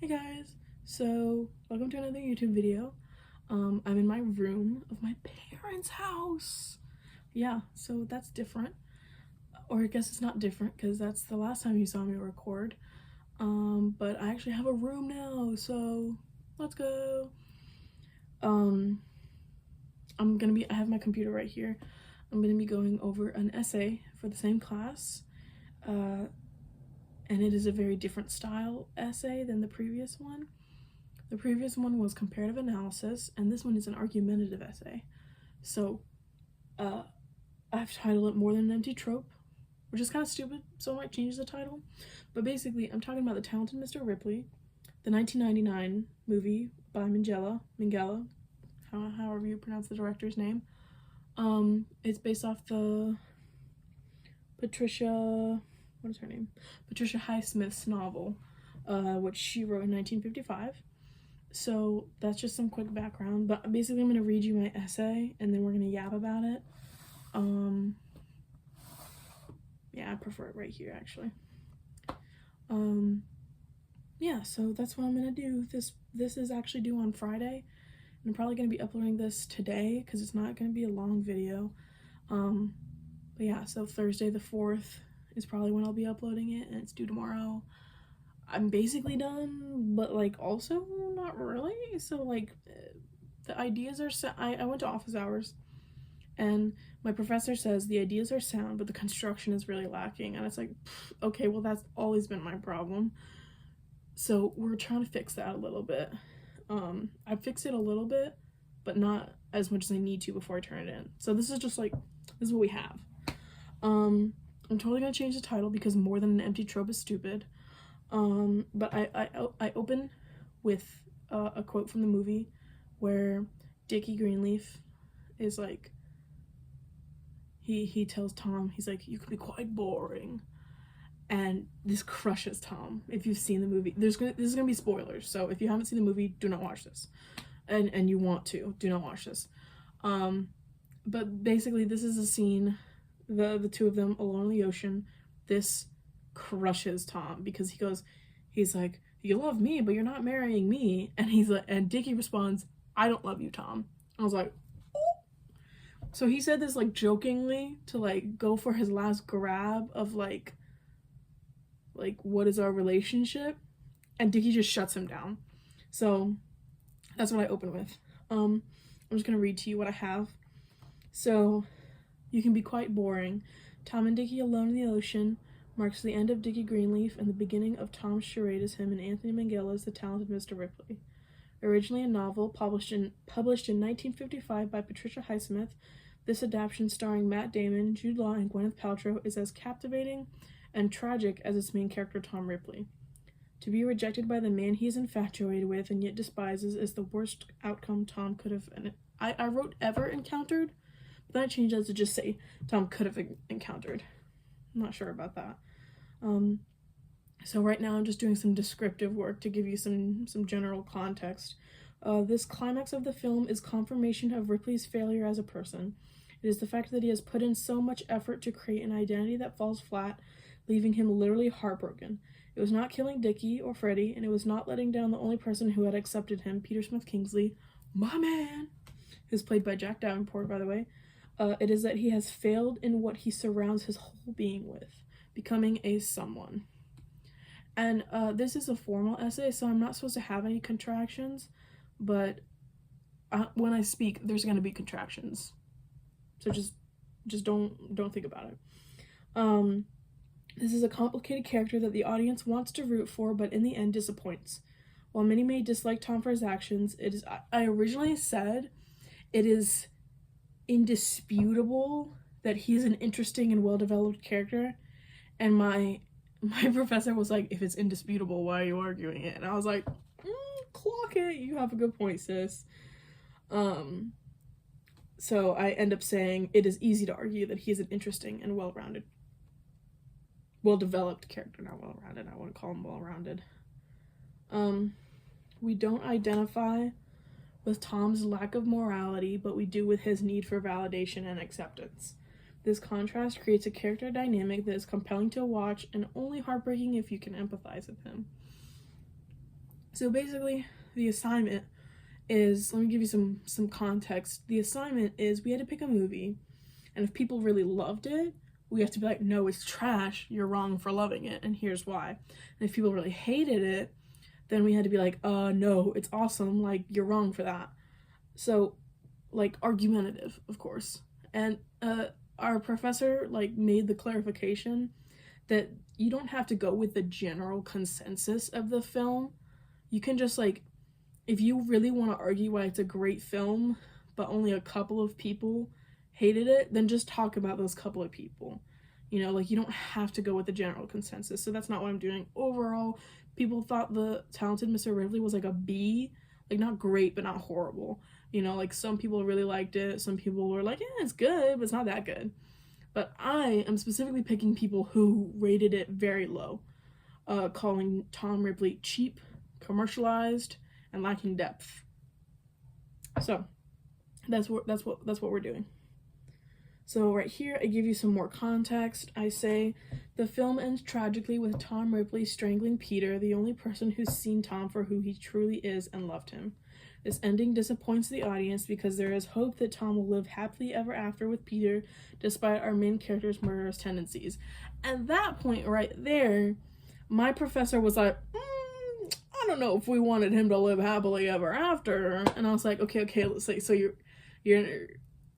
Hey guys, so welcome to another YouTube video. I'm in my room of my parents' house. Yeah, so that's different. Or I guess it's not different because that's the last time you saw me record. But I actually have a room now, so let's go. I have my computer right here. I'm gonna be going over an essay for the same class. And it is a very different style essay than the previous one. The previous one was comparative analysis, and this one is an argumentative essay. So, I've titled it More Than an Empty Trope, which is kind of stupid, so I might change the title. But basically, I'm talking about The Talented Mr. Ripley, the 1999 movie by Minghella, however you pronounce the director's name. It's based off the Patricia Highsmith's novel, which she wrote in 1955. So that's just some quick background, but basically I'm going to read you my essay and then we're going to yap about it. Yeah, I prefer it right here actually. Yeah, so that's what I'm going to do. This is actually due on Friday, and I'm probably going to be uploading this today because it's not going to be a long video. But yeah, so Thursday the 4th is probably when I'll be uploading it, and it's due tomorrow. I'm basically done, but like also not really. So like the ideas are I went to office hours, and my professor says the ideas are sound, but the construction is really lacking. And it's like, okay, well that's always been my problem. So we're trying to fix that a little bit. I fixed it a little bit, but not as much as I need to before I turn it in. So this is just like, this is what we have. I'm totally gonna change the title because More Than an Empty Trope is stupid. But I open with a quote from the movie where Dickie Greenleaf is like, he tells Tom, he's like, you can be quite boring. And this crushes Tom. If you've seen the movie, this is gonna be spoilers. So if you haven't seen the movie, do not watch this. And you want to, do not watch this. But basically this is a scene, the two of them alone in the ocean. This crushes Tom because he's like, you love me, but you're not marrying me. And Dickie responds, I don't love you, Tom. I was like, oh. So he said this like jokingly to like go for his last grab of like what is our relationship, and Dickie just shuts him down. So that's what I open with. I'm just gonna read to you what I have. So, you can be quite boring. Tom and Dickie alone in the ocean marks the end of Dickie Greenleaf and the beginning of Tom's charade as him and Anthony Minghella's The Talented Mr. Ripley. Originally a novel published in 1955 by Patricia Highsmith, this adaptation starring Matt Damon, Jude Law, and Gwyneth Paltrow is as captivating and tragic as its main character Tom Ripley. To be rejected by the man he is infatuated with and yet despises is the worst outcome Tom could have. I wrote ever encountered, but then I changed that to just say Tom could have encountered. I'm not sure about that. So right now I'm just doing some descriptive work to give you some general context. This climax of the film is confirmation of Ripley's failure as a person. It is the fact that he has put in so much effort to create an identity that falls flat, leaving him literally heartbroken. It was not killing Dickie or Freddie, and it was not letting down the only person who had accepted him, Peter Smith Kingsley, my man, who's played by Jack Davenport, by the way. It is that he has failed in what he surrounds his whole being with, becoming a someone. And this is a formal essay, so I'm not supposed to have any contractions, but when I speak, there's going to be contractions. So just don't think about it. This is a complicated character that the audience wants to root for, but in the end disappoints. While many may dislike Tom for his actions, I originally said it is indisputable that he's an interesting and well-developed character, and my professor was like, if it's indisputable, why are you arguing it? And I was like, clock it, you have a good point, sis. So I end up saying it is easy to argue that he's an interesting and well-developed character, not well-rounded. I wouldn't call him well-rounded. We don't identify with Tom's lack of morality, but we do with his need for validation and acceptance. This contrast creates a character dynamic that is compelling to watch and only heartbreaking if you can empathize with him. So basically, the assignment is, let me give you some context. The assignment is we had to pick a movie, and if people really loved it, we have to be like, no, it's trash, you're wrong for loving it, and here's why. And if people really hated it, then we had to be like, no, it's awesome, like, you're wrong for that. So, like, argumentative, of course. And our professor, like, made the clarification that you don't have to go with the general consensus of the film. You can just, like, if you really want to argue why it's a great film, but only a couple of people hated it, then just talk about those couple of people. You know, like, you don't have to go with the general consensus. So that's not what I'm doing. Overall, people thought The Talented Mr. Ripley was like a B, like, not great, but not horrible. You know, like, some people really liked it. Some people were like, yeah, it's good, but it's not that good. But I am specifically picking people who rated it very low, calling Tom Ripley cheap, commercialized, and lacking depth. So that's what we're doing. So right here, I give you some more context. I say, the film ends tragically with Tom Ripley strangling Peter, the only person who's seen Tom for who he truly is and loved him. This ending disappoints the audience because there is hope that Tom will live happily ever after with Peter, despite our main character's murderous tendencies. At that point right there, my professor was like, I don't know if we wanted him to live happily ever after. And I was like, okay, let's say, so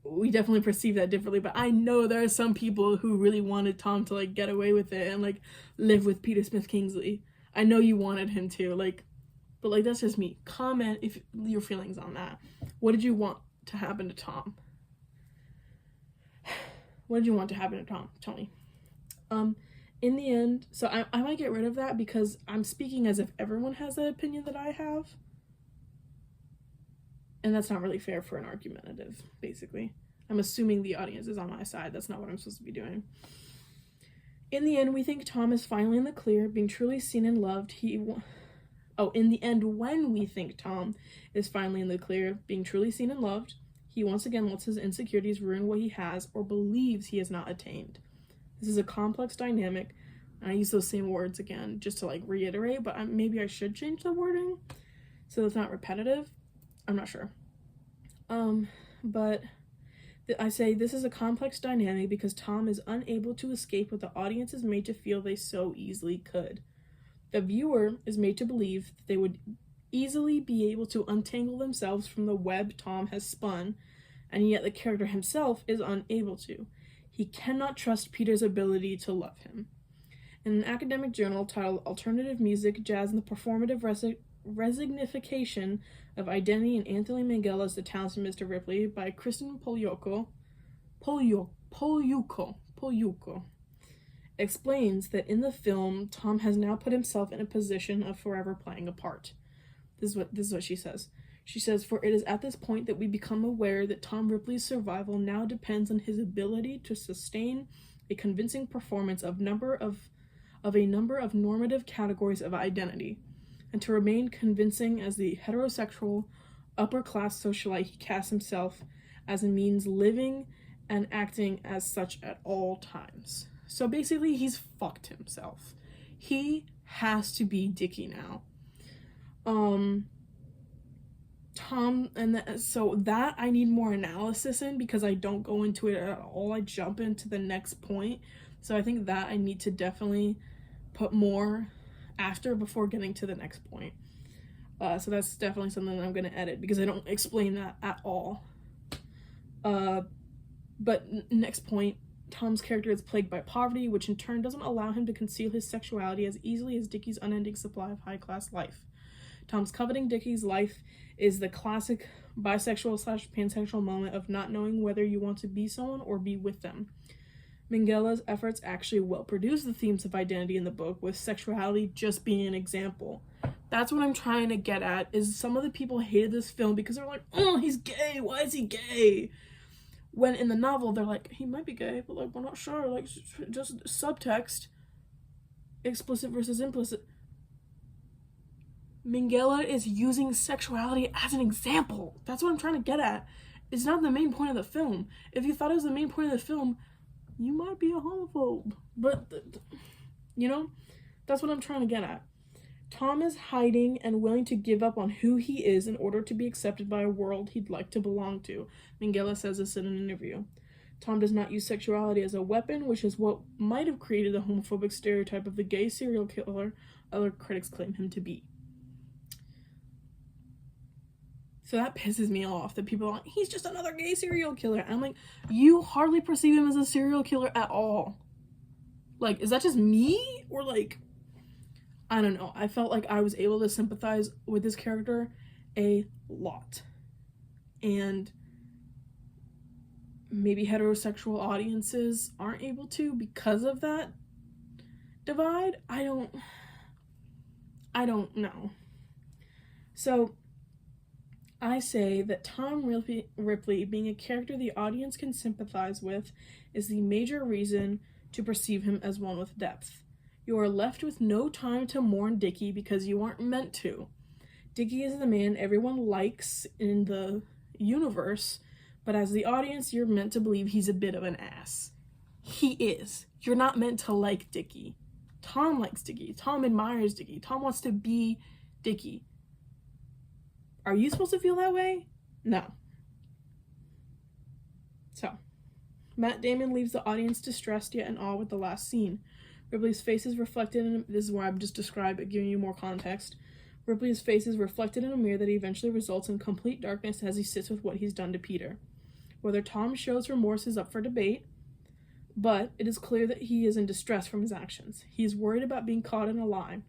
we definitely perceive that differently, but I know there are some people who really wanted Tom to, like, get away with it and, like, live with Peter Smith Kingsley. I know you wanted him to, like, but, like, that's just me. Comment if your feelings on that. What did you want to happen to Tom? What did you want to happen to Tom? Tell me. In the end, so I might get rid of that because I'm speaking as if everyone has that opinion that I have. And that's not really fair for an argumentative, basically. I'm assuming the audience is on my side. That's not what I'm supposed to be doing. In the end, we think Tom is finally in the clear, being truly seen and loved. In the end, when we think Tom is finally in the clear, being truly seen and loved, he once again lets his insecurities ruin what he has or believes he has not attained. This is a complex dynamic, and I use those same words again just to, like, reiterate, but maybe I should change the wording so it's not repetitive. I'm not sure. But I say this is a complex dynamic because Tom is unable to escape what the audience is made to feel they so easily could. The viewer is made to believe that they would easily be able to untangle themselves from the web Tom has spun, and yet the character himself is unable to. He cannot trust Peter's ability to love him. In an academic journal titled Alternative Music, Jazz, and the Performative Resignification of Identity in Anthony Minghella The Talented Mr. Ripley by Kristen Polyuko explains that in the film, Tom has now put himself in a position of forever playing a part. This is what she says. She says, for it is at this point that we become aware that Tom Ripley's survival now depends on his ability to sustain a convincing performance of a number of normative categories of identity, and to remain convincing as the heterosexual, upper-class socialite he casts himself as a means living and acting as such at all times. So basically, he's fucked himself. He has to be Dickie now. So that I need more analysis in because I don't go into it at all. I jump into the next point. So I think that I need to definitely put more after before getting to the next point. So that's definitely something that I'm going to edit because I don't explain that at all. But next point, Tom's character is plagued by poverty, which in turn doesn't allow him to conceal his sexuality as easily as Dickie's unending supply of high-class life. Tom's coveting Dickie's life is the classic bisexual/pansexual moment of not knowing whether you want to be someone or be with them. Minghella's efforts actually well produce the themes of identity in the book, with sexuality just being an example. That's what I'm trying to get at, is some of the people hated this film because they're like, oh, he's gay, why is he gay? When in the novel, they're like, he might be gay, but, like, we're not sure, like, just subtext, explicit versus implicit. Minghella is using sexuality as an example. That's what I'm trying to get at. It's not the main point of the film. If you thought it was the main point of the film, you might be a homophobe. But, you know, that's what I'm trying to get at. Tom is hiding and willing to give up on who he is in order to be accepted by a world he'd like to belong to. Minghella says this in an interview. Tom does not use sexuality as a weapon, which is what might have created the homophobic stereotype of the gay serial killer other critics claim him to be. So that pisses me off that people are like, he's just another gay serial killer. I'm like, you hardly perceive him as a serial killer at all. Like, is that just me? Or like, I don't know. I felt like I was able to sympathize with this character a lot. And maybe heterosexual audiences aren't able to because of that divide. I don't know. So I say that Tom Ripley, being a character the audience can sympathize with, is the major reason to perceive him as one with depth. You are left with no time to mourn Dickie because you aren't meant to. Dickie is the man everyone likes in the universe, but as the audience, you're meant to believe he's a bit of an ass. He is. You're not meant to like Dickie. Tom likes Dickie. Tom admires Dickie. Tom wants to be Dickie. Are you supposed to feel that way? No. So, Matt Damon leaves the audience distressed yet in awe with the last scene. Ripley's face is reflected in... This is where I've just described it, giving you more context. Ripley's face is reflected in a mirror that eventually results in complete darkness as he sits with what he's done to Peter. Whether Tom shows remorse is up for debate, but it is clear that he is in distress from his actions. He is worried about being caught in a lie,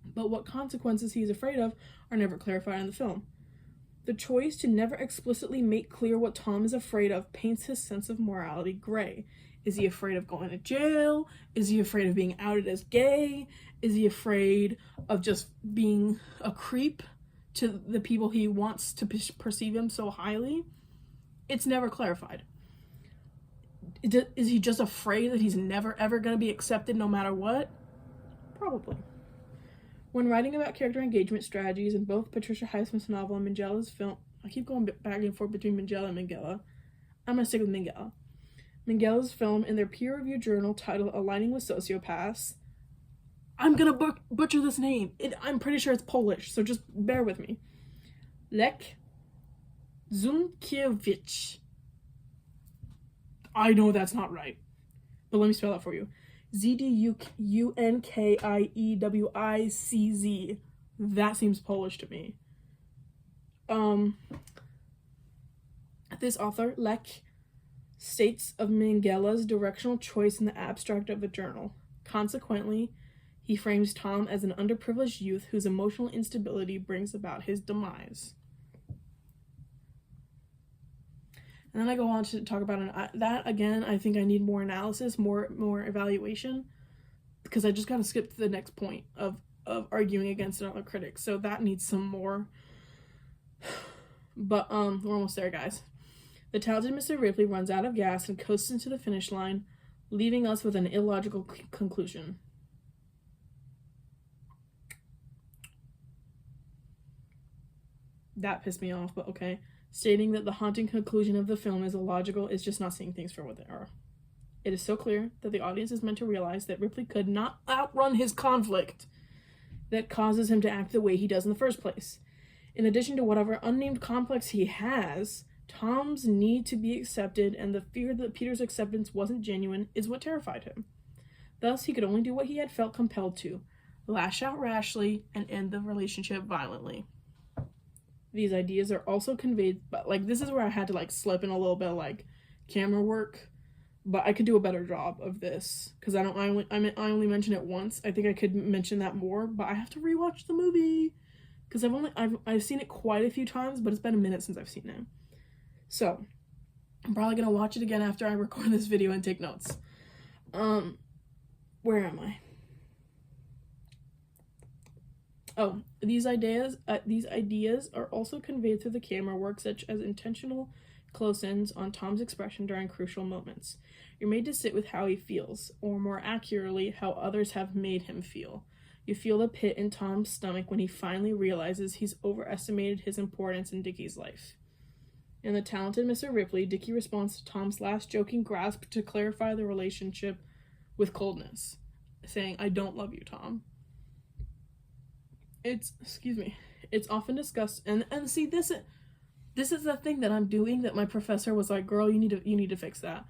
but what consequences he is afraid of are never clarified in the film. The choice to never explicitly make clear what Tom is afraid of paints his sense of morality gray. Is he afraid of going to jail? Is he afraid of being outed as gay? Is he afraid of just being a creep to the people he wants to perceive him so highly? It's never clarified. Is he just afraid that he's never ever going to be accepted no matter what? Probably. When writing about character engagement strategies in both Patricia Highsmith's novel and Minghella's film, I keep going back and forth between Minghella and Minghella. I'm going to stick with Minghella. Minghella's film in their peer-reviewed journal titled Aligning with Sociopaths. I'm going to butcher this name. I'm pretty sure it's Polish, so just bear with me. Lech Zunkiewicz. I know that's not right, but let me spell that for you. Zdunkiewiczz. That seems Polish to me. This author, Lech, states of Minghella's directional choice in the abstract of the journal. Consequently, he frames Tom as an underprivileged youth whose emotional instability brings about his demise. And then I go on to talk about that again. I think I need more analysis, more evaluation, because I just gotta skip to the next point of arguing against another critic. So that needs some more. But we're almost there, guys. The talented Mr. Ripley runs out of gas and coasts into the finish line, leaving us with an illogical conclusion. That pissed me off, but okay. Stating that the haunting conclusion of the film is illogical is just not seeing things for what they are. It is so clear that the audience is meant to realize that Ripley could not outrun his conflict that causes him to act the way he does in the first place. In addition to whatever unnamed complex he has, Tom's need to be accepted and the fear that Peter's acceptance wasn't genuine is what terrified him. Thus, he could only do what he had felt compelled to, lash out rashly and end the relationship violently. These ideas are also conveyed, but this is where I had to slip in a little bit of camera work, but I could do a better job of this because I only mentioned it once. I think I could mention that more, but I have to rewatch the movie because I've seen it quite a few times, but it's been a minute since I've seen it. So I'm probably gonna watch it again after I record this video and take notes. Where am I? Oh, these ideas are also conveyed through the camera work, such as intentional close-ins on Tom's expression during crucial moments. You're made to sit with how he feels, or more accurately, how others have made him feel. You feel the pit in Tom's stomach when he finally realizes he's overestimated his importance in Dickie's life. In The Talented Mr. Ripley, Dickie responds to Tom's last joking grasp to clarify the relationship with coldness, saying, "I don't love you, Tom." it's often discussed, and see, this is the thing that I'm doing that my professor was like, girl, you need to fix that.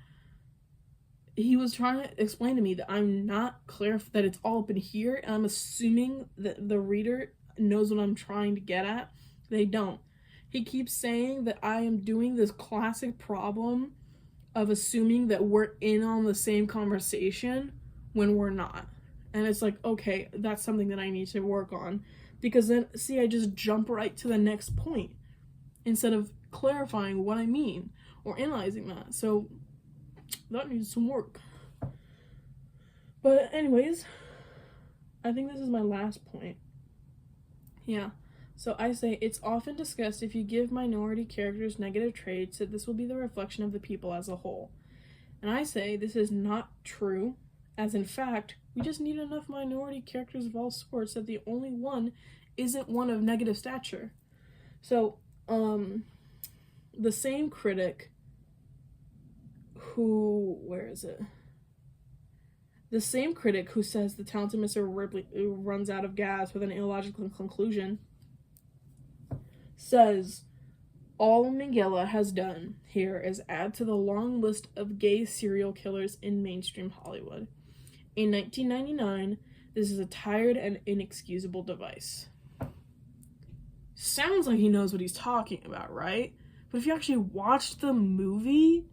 He was trying to explain to me that I'm not clear, that it's all up in here, and I'm assuming that the reader knows what I'm trying to get at. They don't. He keeps saying that I am doing this classic problem of assuming that we're in on the same conversation when we're not. And it's like, okay, that's something that I need to work on. Because then, see, I just jump right to the next point instead of clarifying what I mean or analyzing that. So that needs some work. But anyways, I think this is my last point. Yeah. So I say, it's often discussed if you give minority characters negative traits that this will be the reflection of the people as a whole. And I say this is not true, as in fact, we just need enough minority characters of all sorts that the only one isn't one of negative stature. So, the same critic who, the same critic who says the talented Mr. Ripley runs out of gas with an illogical conclusion says all Minghella has done here is add to the long list of gay serial killers in mainstream Hollywood. In 1999, this is a tired and inexcusable device. Sounds like he knows what he's talking about, right? But if you actually watched the movie,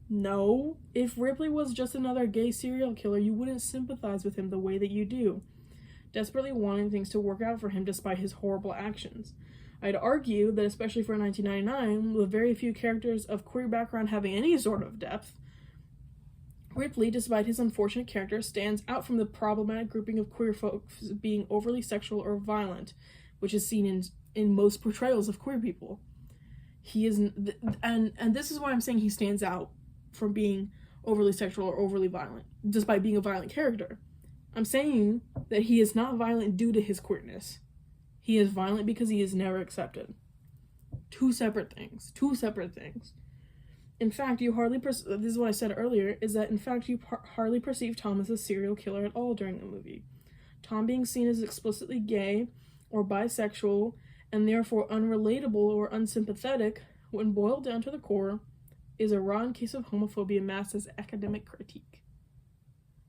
no. If Ripley was just another gay serial killer, you wouldn't sympathize with him the way that you do, desperately wanting things to work out for him despite his horrible actions. I'd argue that, especially for 1999, with very few characters of queer background having any sort of depth, Ripley, despite his unfortunate character, stands out from the problematic grouping of queer folks being overly sexual or violent, which is seen in most portrayals of queer people. He isn't, and this is why I'm saying he stands out from being overly sexual or overly violent, despite being a violent character. I'm saying that he is not violent due to his queerness. He is violent because he is never accepted. Two separate things. In fact, this is what I said earlier, is that in fact you hardly perceive Tom as a serial killer at all during the movie. Tom being seen as explicitly gay or bisexual and therefore unrelatable or unsympathetic, when boiled down to the core, is a raw case of homophobia masked as academic critique.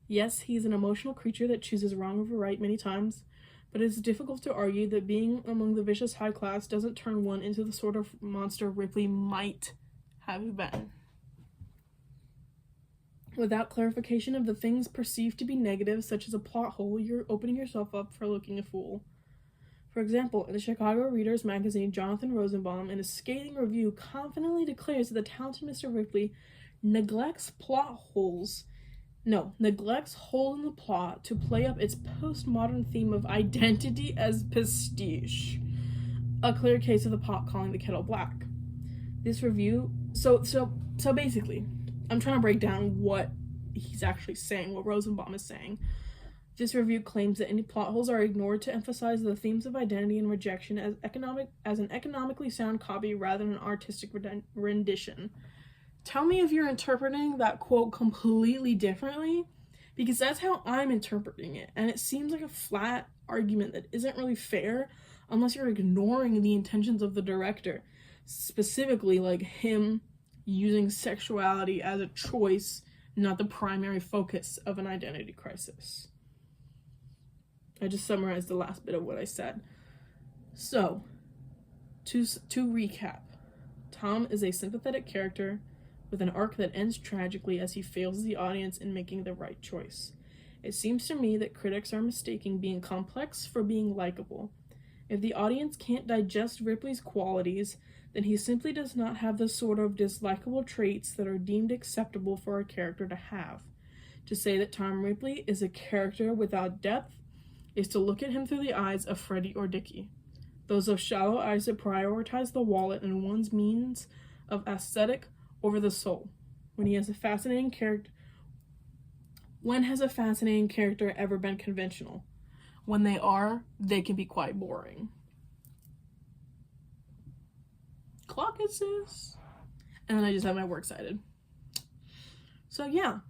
Yes, he's an emotional creature that chooses wrong over right many times, but it's difficult to argue that being among the vicious high class doesn't turn one into the sort of monster Ripley might have been. Without clarification of the things perceived to be negative, such as a plot hole, you're opening yourself up for looking a fool. For example, in the Chicago Reader's magazine, Jonathan Rosenbaum, in a scathing review, confidently declares that the talented Mr. Ripley neglects holes in the plot to play up its postmodern theme of identity as pastiche. A clear case of the pot calling the kettle black. This review, so basically, I'm trying to break down what he's actually saying, what Rosenbaum is saying. This review claims that any plot holes are ignored to emphasize the themes of identity and rejection as an economically sound copy rather than an artistic rendition. Tell me if you're interpreting that quote completely differently, because that's how I'm interpreting it, and it seems like a flat argument that isn't really fair unless you're ignoring the intentions of the director, specifically like him using sexuality as a choice, not the primary focus of an identity crisis. I just summarized the last bit of what I said. So, to recap, Tom is a sympathetic character with an arc that ends tragically as he fails the audience in making the right choice. It seems to me that critics are mistaking being complex for being likable. If the audience can't digest Ripley's qualities, then he simply does not have the sort of dislikable traits that are deemed acceptable for a character to have. To say that Tom Ripley is a character without depth is to look at him through the eyes of Freddie or Dickie, those of shallow eyes that prioritize the wallet and one's means of aesthetic over the soul. When has a fascinating character ever been conventional? When they can be quite boring. Clock it, sis. And then I just have my works cited. So yeah,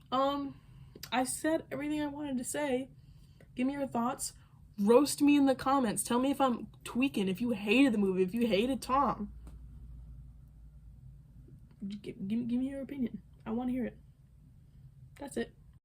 I said everything I wanted to say. Give me your thoughts. roast me in the comments. Tell me if I'm tweaking, if you hated the movie, if you hated Tom. Give me your opinion. I want to hear it. That's it.